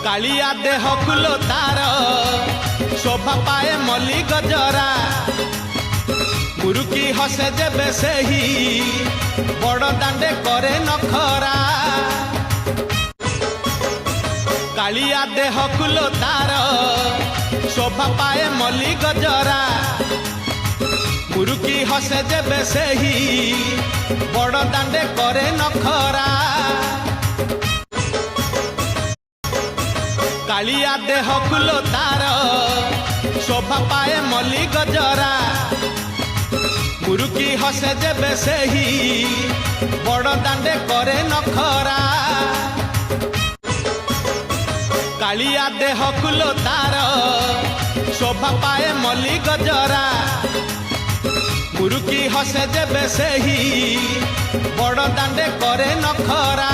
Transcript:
कालिया देह कुलो तार शोभा पाए मल्ली गजरा मुरुकी हसे जेबे सेही बड़ दांडे करे नखरा कालिया देह कुलो तार शोभा पाए मल्ली गजरा मुरुकी हसे जेबे सेही बड़ दांडे करे नखरा कालिया देह कुलो तार शोभा पाए मल्ली गजरा मुरुकी हसे जेबे सेही बड़ दांडे करे नखरा कालिया देह कुलो तार शोभा पाए मल्ली गजरा मुरुकी हसे जेबे सेही बड़ दांडे करे नखरा।